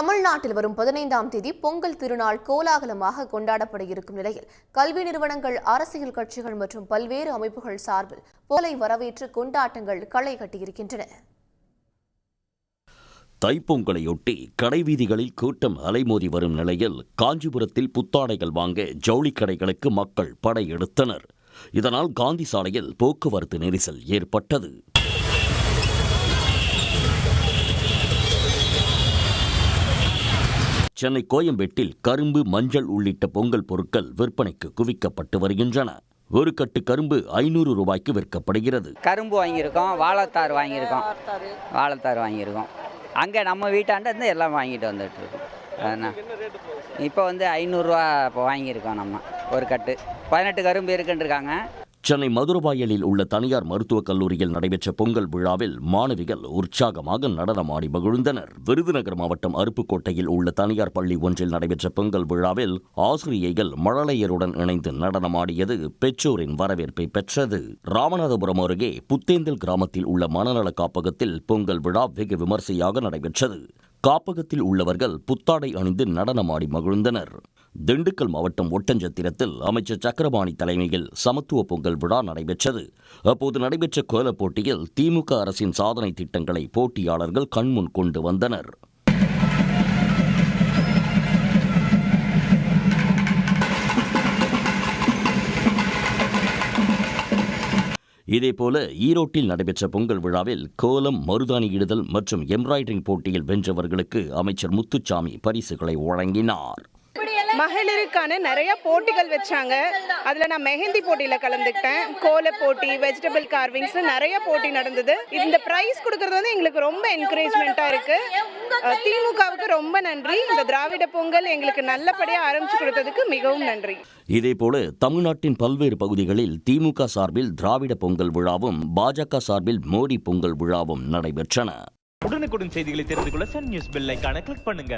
தமிழ்நாட்டில் வரும் 15ஆம் தேதி பொங்கல் திருநாள் கோலாகலமாக கொண்டாடப்பட இருக்கும் நிலையில் கல்வி நிறுவனங்கள், அரசியல் கட்சிகள் மற்றும் பல்வேறு அமைப்புகள் சார்பில் பொங்கலை வரவேற்று கொண்டாட்டங்கள் களை கட்டியிருக்கின்றன. தைப்பொங்கலையொட்டி கடைவீதிகளில் கூட்டம் அலைமோதி வரும் நிலையில் காஞ்சிபுரத்தில் புத்தாடைகள் வாங்க ஜவுளி கடைகளுக்கு மக்கள் படையெடுத்தனர். இதனால் காந்தி சாலையில் போக்குவரத்து நெரிசல் ஏற்பட்டது. சென்னை கோயம்பேட்டில் கரும்பு, மஞ்சள் உள்ளிட்ட பொங்கல் பொருட்கள் விற்பனைக்கு குவிக்கப்பட்டு வருகின்றன. ஒரு கட்டு கரும்பு 500 ரூபாய்க்கு விற்கப்படுகிறது. கரும்பு வாங்கியிருக்கோம், வாழைத்தார் வாங்கியிருக்கோம். அங்கே நம்ம வீட்டாண்ட இருந்து எல்லாம் வாங்கிட்டு வந்துட்டு இருக்கோம். இப்போ 500 ரூபா இப்போ வாங்கியிருக்கோம். நம்ம ஒரு கட்டு 18 கரும்பு இருக்குன்றிருக்காங்க. சென்னை மதுரவாயலில் உள்ள தனியார் மருத்துவக் கல்லூரியில் நடைபெற்ற பொங்கல் விழாவில் மாணவிகள் உற்சாகமாக நடனமாடி மகிழ்ந்தனர். விருதுநகர் மாவட்டம் அருப்புக்கோட்டையில் உள்ள தனியார் பள்ளி ஒன்றில் நடைபெற்ற பொங்கல் விழாவில் ஆசிரியைகள் மழலையருடன் இணைந்து நடனமாடியது பெற்றோரின் வரவேற்பை பெற்றது. ராமநாதபுரம் அருகே புத்தேந்தல் கிராமத்தில் உள்ள மனநல காப்பகத்தில் பொங்கல் விழா வெகு விமர்சையாக நடைபெற்றது. காப்பகத்தில் உள்ளவர்கள் புத்தாடை அணிந்து நடனமாடி மகிழ்ந்தனர். திண்டுக்கல் மாவட்டம் ஒட்டஞ்சத்திரத்தில் அமைச்சர் சக்கரபாணி தலைமையில் சமத்துவ பொங்கல் விழா நடைபெற்றது. அப்போது நடைபெற்ற கோலப் போட்டியில் திமுக அரசின் சாதனை திட்டங்களை போட்டியாளர்கள் கண்முன் கொண்டு வந்தனர். இதேபோல ஈரோட்டில் நடைபெற்ற பொங்கல் விழாவில் கோலம், மருதாணி இடுதல் மற்றும் எம்ப்ராய்டரிங் போட்டியில் வென்றவர்களுக்கு அமைச்சர் முத்துச்சாமி பரிசுகளை வழங்கினார். மகளிருக்கான நிறைய போட்டிகள் வச்சாங்க. அதுல நான் மெஹந்தி போட்டியில கலந்துக்கிட்டேன். கோல போட்டி, வெஜிடபிள் கார்விங்ஸ் நிறைய போட்டி நடந்தது. இந்த பிரைஸ் கொடுக்கறது எங்களுக்கு ரொம்ப என்கரேஜ்மெண்டா இருக்கு. திமுகவுக்கு ரொம்ப நன்றி. இந்த திராவிட பொங்கல் எங்களுக்கு நல்லபடியா ஆரம்பிச்சு கொடுத்ததுக்கு மிகவும் நன்றி. இதேபோல தமிழ்நாட்டின் பல்வேறு பகுதிகளில் திமுக சார்பில் திராவிட பொங்கல் விழாவும், பாஜக சார்பில் மோடி பொங்கல் விழாவும் நடைபெற்றன. உடனுக்குடன் செய்திகளை தெரிந்து கொள்ள சன் நியூஸ் பெல் ஐகானை கிளிக் பண்ணுங்க.